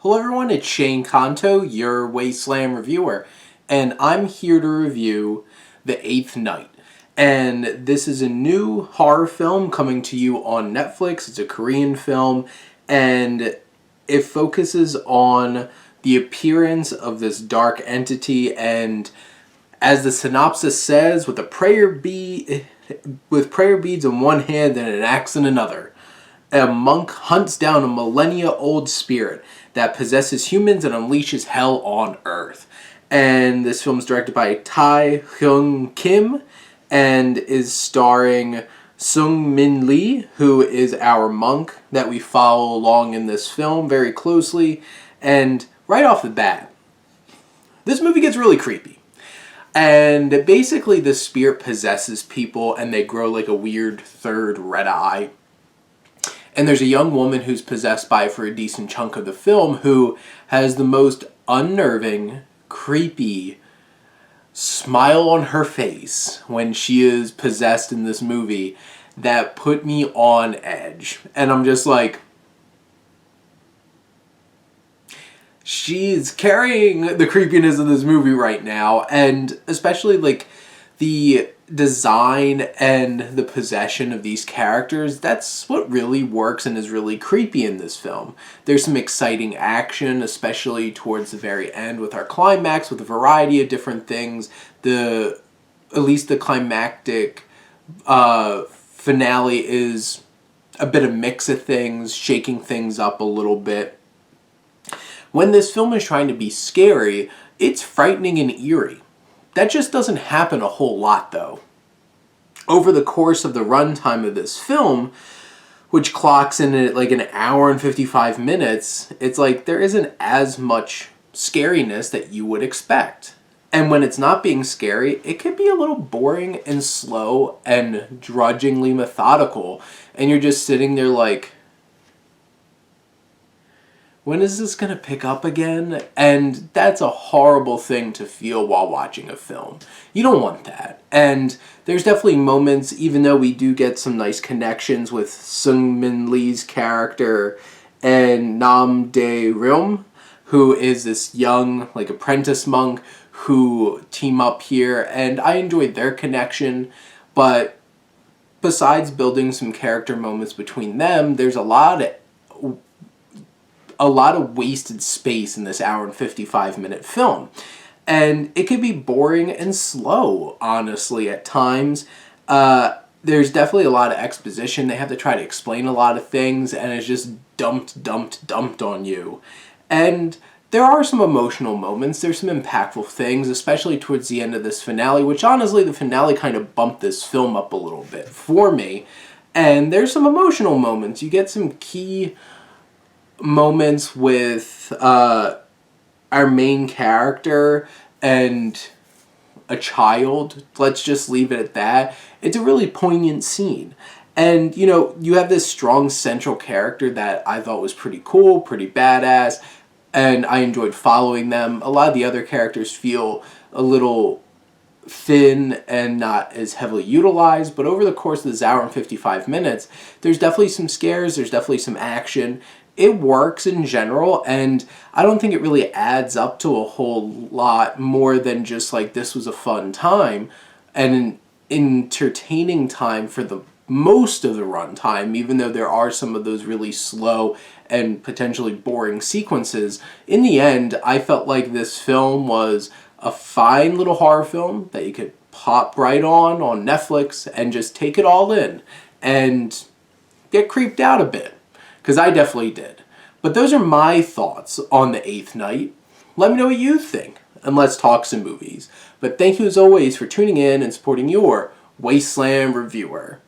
Hello everyone, it's Shane Kanto, your Wasteland Reviewer, and I'm here to review The Eighth Night. And this is a new horror film coming to you on Netflix. It's a Korean film, and it focuses on the appearance of this dark entity, and as the synopsis says, with prayer beads in one hand and an axe in another, a monk hunts down a millennia-old spirit that possesses humans and unleashes hell on Earth. And this film is directed by Tae Hyung Kim and is starring Sung Min Lee, who is our monk that we follow along in this film very closely. And right off the bat, this movie gets really creepy. And basically the spirit possesses people and they grow like a weird third red eye. And there's a young woman who's possessed by it for a decent chunk of the film who has the most unnerving, creepy smile on her face when she is possessed in this movie that put me on edge. And I'm just like, she's carrying the creepiness of this movie right now, and especially like the design and the possession of these characters, that's what really works and is really creepy in this film. There's some exciting action, especially towards the very end with our climax, with a variety of different things. At least the climactic finale is a bit of mix of things, shaking things up a little bit. When this film is trying to be scary, it's frightening and eerie. That just doesn't happen a whole lot, though. Over the course of the runtime of this film, which clocks in at like an hour and 55 minutes, it's like there isn't as much scariness that you would expect. And when it's not being scary, it could be a little boring and slow and drudgingly methodical. And you're just sitting there like, when is this going to pick up again? And that's a horrible thing to feel while watching a film. You don't want that. And there's definitely moments, even though we do get some nice connections with Sung Min Lee's character and Nam Dae Ryum, who is this young, like, apprentice monk who team up here. And I enjoyed their connection. But besides building some character moments between them, there's a lot of wasted space in this hour and 55-minute film. And it could be boring and slow, honestly, at times. There's definitely a lot of exposition. They have to try to explain a lot of things, and it's just dumped on you. And there are some emotional moments. There's some impactful things, especially towards the end of this finale, which honestly, the finale kind of bumped this film up a little bit for me. And there's some emotional moments. You get some key moments with our main character and a child. Let's just leave it at that. It's a really poignant scene. And, you know, you have this strong central character that I thought was pretty cool, pretty badass, and I enjoyed following them. A lot of the other characters feel a little thin and not as heavily utilized, but over the course of this hour and 55 minutes, there's definitely some scares, there's definitely some action. It works in general, and I don't think it really adds up to a whole lot more than just like this was a fun time and an entertaining time for the most of the runtime, even though there are some of those really slow and potentially boring sequences. In the end, I felt like this film was a fine little horror film that you could pop right on Netflix and just take it all in and get creeped out a bit. Because I definitely did. But those are my thoughts on The Eighth Night. Let me know what you think, and let's talk some movies. But thank you as always for tuning in and supporting your Wasteland Reviewer.